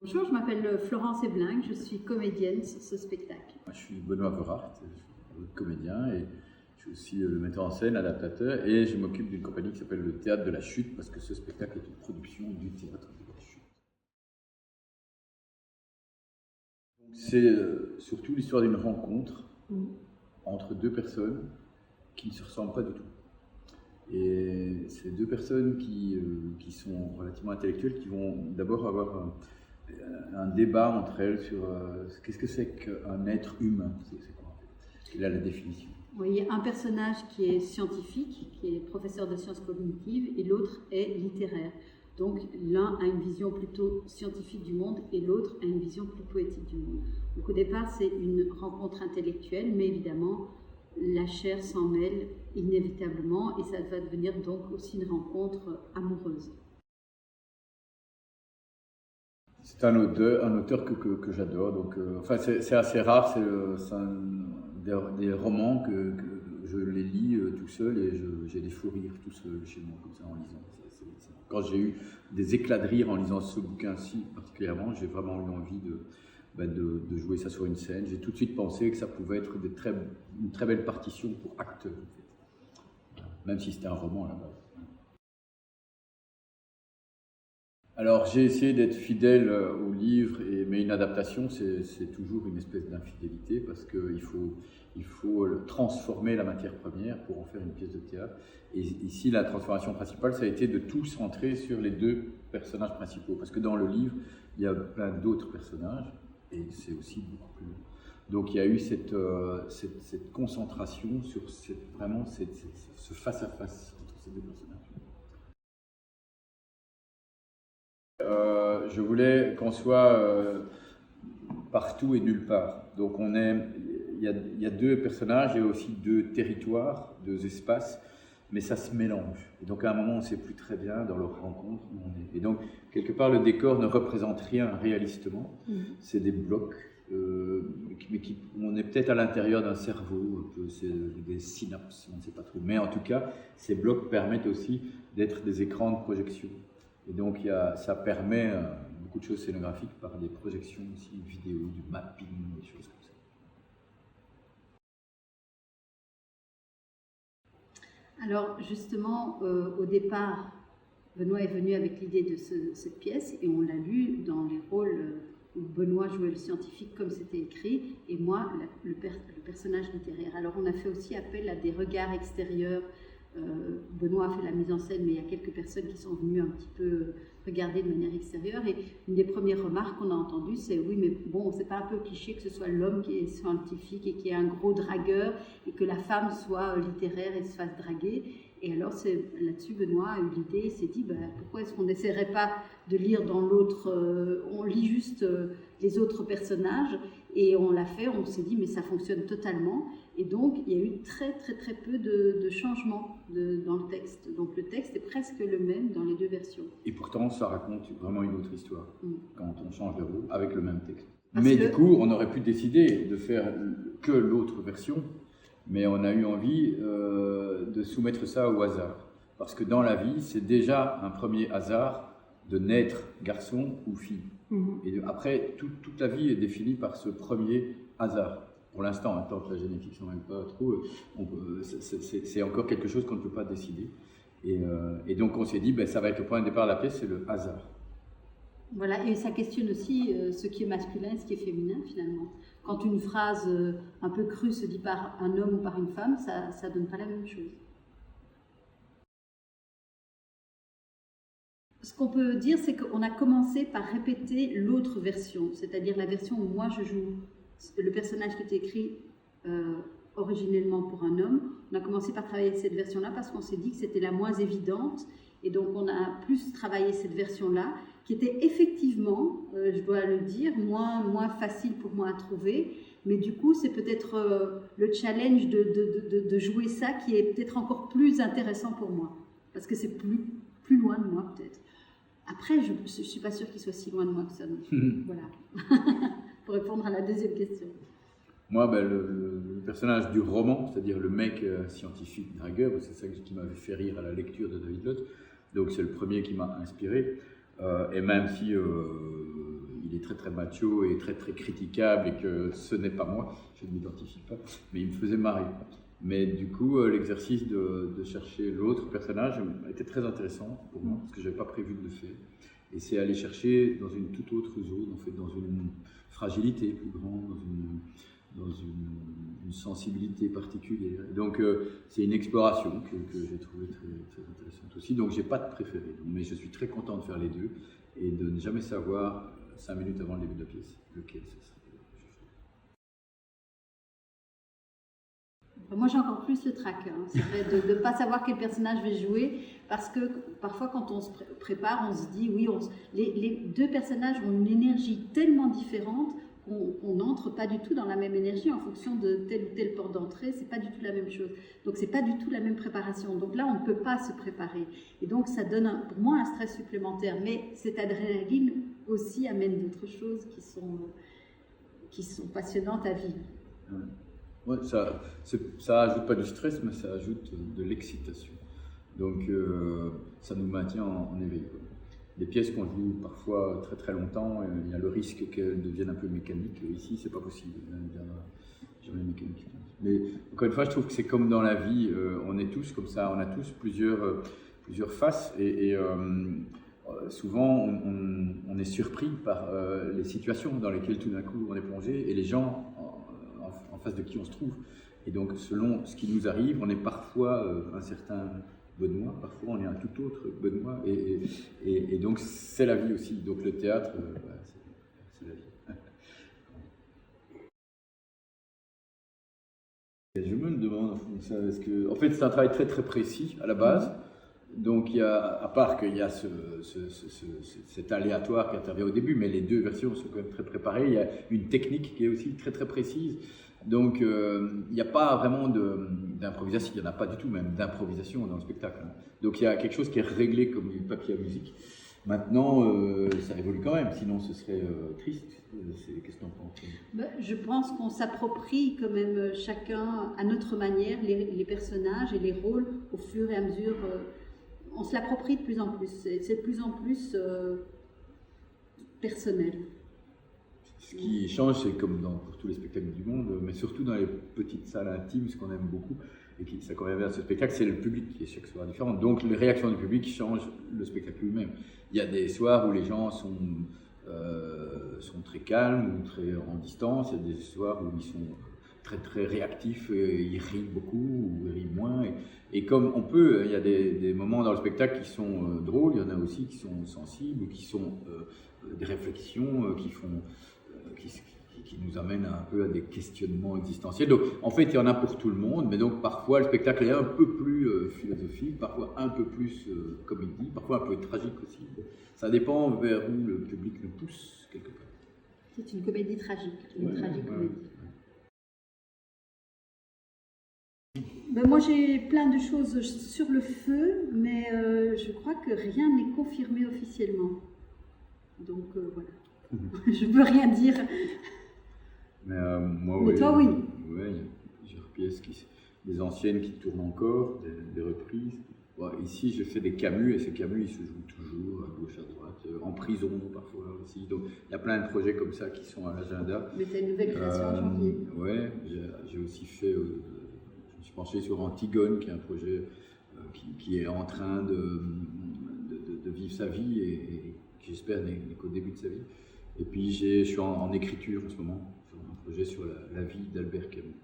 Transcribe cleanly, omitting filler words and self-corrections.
Bonjour, je m'appelle Florence Ebling, je suis comédienne sur ce spectacle. Moi, je suis Benoît Verhart, je suis comédien et je suis aussi le metteur en scène, adaptateur, et je m'occupe d'une compagnie qui s'appelle le Théâtre de la Chute parce que ce spectacle est une production du Théâtre de la Chute. C'est surtout l'histoire d'une rencontre entre deux personnes qui ne se ressemblent pas du tout. Et c'est deux personnes qui sont relativement intellectuelles, qui vont d'abord avoir un débat entre elles sur qu'est-ce que c'est qu'un être humain, c'est quoi en fait. Et là, la définition. Oui, il y a un personnage qui est scientifique, qui est professeur de sciences cognitives, et l'autre est littéraire. Donc l'un a une vision plutôt scientifique du monde et l'autre a une vision plus poétique du monde. Donc au départ, c'est une rencontre intellectuelle, mais évidemment, la chair s'en mêle inévitablement et ça va devenir donc aussi une rencontre amoureuse. C'est un auteur que j'adore. Donc, enfin, c'est assez rare. C'est des romans que je les lis tout seul et j'ai des fous rires tout seul chez moi, comme ça, en lisant. Quand j'ai eu des éclats de rire en lisant ce bouquin-ci particulièrement, j'ai vraiment eu envie de jouer ça sur une scène. J'ai tout de suite pensé que ça pouvait être une très belle partition pour acteurs, en fait. Même si c'était un roman à la base. Alors j'ai essayé d'être fidèle au livre, mais une adaptation c'est toujours une espèce d'infidélité parce qu'il faut transformer la matière première pour en faire une pièce de théâtre. Et ici la transformation principale ça a été de tout centrer sur les deux personnages principaux parce que dans le livre il y a plein d'autres personnages et c'est aussi beaucoup plus long. Donc il y a eu cette concentration sur vraiment ce face-à-face entre ces deux personnages. Je voulais qu'on soit partout et nulle part. Donc il y a deux personnages et aussi deux territoires, deux espaces, mais ça se mélange. Et donc à un moment, on ne sait plus très bien dans leur rencontre où on est. Et donc, quelque part, le décor ne représente rien réalistement. C'est des blocs, mais on est peut-être à l'intérieur d'un cerveau, un peu, c'est des synapses, on ne sait pas trop. Mais en tout cas, ces blocs permettent aussi d'être des écrans de projection. Et donc ça permet beaucoup de choses scénographiques par des projections aussi, vidéo, du mapping, des choses comme ça. Alors justement, au départ, Benoît est venu avec l'idée de cette pièce et on l'a lu dans les rôles où Benoît jouait le scientifique comme c'était écrit et moi le personnage littéraire. Alors on a fait aussi appel à des regards extérieurs. Benoît a fait la mise en scène, mais il y a quelques personnes qui sont venues un petit peu regarder de manière extérieure. Et une des premières remarques qu'on a entendues, c'est oui, mais bon, c'est pas un peu cliché que ce soit l'homme qui est scientifique et qui est un gros dragueur et que la femme soit littéraire et se fasse draguer. Et alors, là-dessus, Benoît a eu l'idée, il s'est dit, pourquoi est-ce qu'on n'essaierait pas de lire dans l'autre, on lit juste les autres personnages, et on l'a fait, on s'est dit, mais ça fonctionne totalement. Et donc, il y a eu très peu de changements dans le texte. Donc, le texte est presque le même dans les deux versions. Et pourtant, ça raconte vraiment une autre histoire quand on change de rôle avec le même texte. Parce mais que... du coup, on aurait pu décider de faire que l'autre version, mais on a eu envie de soumettre ça au hasard. Parce que dans la vie, c'est déjà un premier hasard de naître garçon ou fille. Et après, toute la vie est définie par ce premier hasard. Pour l'instant, tant que la génétique ne s'en mêle pas trop, c'est encore quelque chose qu'on ne peut pas décider. Et donc on s'est dit, ça va être le point de départ de la pièce, c'est le hasard. Voilà, et ça questionne aussi ce qui est masculin et ce qui est féminin finalement. Quand une phrase un peu crue se dit par un homme ou par une femme, ça ne donne pas la même chose. Ce qu'on peut dire, c'est qu'on a commencé par répéter l'autre version, c'est-à-dire la version où moi je joue le personnage qui était écrit originellement pour un homme. On a commencé par travailler cette version-là parce qu'on s'est dit que c'était la moins évidente. Et donc on a plus travaillé cette version-là, qui était effectivement, je dois le dire, moins facile pour moi à trouver. Mais du coup, c'est peut-être le challenge de jouer ça qui est peut-être encore plus intéressant pour moi. Parce que c'est plus loin de moi peut-être. Après, je ne suis pas sûre qu'il soit si loin de moi que ça. Voilà. Pour répondre à la deuxième question. Moi, le personnage du roman, c'est-à-dire le mec scientifique dragueur, c'est ça qui m'avait fait rire à la lecture de David Lott, donc c'est le premier qui m'a inspiré, et même si il est très très macho et très très critiquable et que ce n'est pas moi, je ne m'identifie pas, mais il me faisait marrer. Mais du coup, l'exercice de chercher l'autre personnage était très intéressant pour moi, parce que je n'avais pas prévu de le faire. Et c'est aller chercher dans une toute autre zone, en fait, dans une fragilité plus grande, dans une sensibilité particulière. Donc, c'est une exploration que j'ai trouvée très, très intéressante aussi. Donc, je n'ai pas de préféré, mais je suis très content de faire les deux et de ne jamais savoir, 5 minutes avant le début de la pièce, lequel ce serait. Moi, j'ai encore plus le trac, hein. C'est vrai de ne pas savoir quel personnage je vais jouer, parce que parfois, quand on se prépare, on se dit, oui, les deux personnages ont une énergie tellement différente qu'on n'entre pas du tout dans la même énergie en fonction de telle ou telle porte d'entrée. C'est pas du tout la même chose. Donc, c'est pas du tout la même préparation. Donc là, on ne peut pas se préparer. Et donc, ça donne pour moi un stress supplémentaire. Mais cette adrénaline aussi amène d'autres choses qui sont passionnantes à vivre. Ouais. Ouais, ça ajoute pas du stress, mais ça ajoute de l'excitation. Donc, ça nous maintient en éveil, quoi. Des pièces qu'on joue parfois très très longtemps, il y a le risque qu'elles deviennent un peu mécaniques. Ici, c'est pas possible. Jamais mécanique. Mais encore une fois, je trouve que c'est comme dans la vie, on est tous comme ça, on a tous plusieurs faces et souvent on est surpris par les situations dans lesquelles tout d'un coup on est plongé et les gens en face de qui on se trouve. Et donc, selon ce qui nous arrive, on est parfois un certain Benoît, parfois on est un tout autre Benoît. Et donc, c'est la vie aussi. Donc, le théâtre, c'est la vie. Et je me demande, en fait, c'est un travail très très précis à la base. Donc, à part qu'il y a cet aléatoire qui intervient au début, mais les deux versions sont quand même très préparées. Il y a une technique qui est aussi très très précise. Donc, il n'y a pas vraiment d'improvisation, il n'y en a pas du tout même d'improvisation dans le spectacle. Donc, il y a quelque chose qui est réglé comme du papier à musique. Maintenant, ça évolue quand même, sinon ce serait triste. Qu'est-ce que tu en penses? Je pense qu'on s'approprie quand même chacun à notre manière les personnages et les rôles au fur et à mesure. On se l'approprie de plus en plus. C'est de plus en plus personnel. Ce qui change, c'est comme pour tous les spectacles du monde, mais surtout dans les petites salles intimes, ce qu'on aime beaucoup, et ça convient à ce spectacle, c'est le public qui est chaque soir différent. Donc les réactions du public changent le spectacle lui-même. Il y a des soirs où les gens sont très calmes ou très en distance, il y a des soirs où ils sont très très réactifs, ils rient beaucoup ou ils rient moins. Et comme on peut, il y a des moments dans le spectacle qui sont drôles, il y en a aussi qui sont sensibles, ou qui sont des réflexions qui nous amènent un peu à des questionnements existentiels. Donc en fait, il y en a pour tout le monde, mais donc parfois le spectacle est un peu plus philosophique, parfois un peu plus comédie, parfois un peu tragique aussi. Ça dépend vers où le public nous pousse quelque part. C'est une comédie tragique, une tragique comédie. Moi, j'ai plein de choses sur le feu, mais je crois que rien n'est confirmé officiellement. Donc voilà, je ne peux rien dire. Mais moi, mais toi, oui. Oui, il y a plusieurs pièces, des anciennes qui tournent encore, des reprises. Bon, ici, je fais des Camus, et ces Camus, ils se jouent toujours à gauche, à droite, en prison parfois aussi. Donc, il y a plein de projets comme ça qui sont à l'agenda. Mais tu as une nouvelle création en janvier. Oui, j'ai aussi fait, je me suis penché sur Antigone, qui est un projet qui est en train de vivre sa vie et qui, j'espère, n'est qu'au début de sa vie. Et puis, je suis en écriture en ce moment, sur un projet sur la vie d'Albert Camus.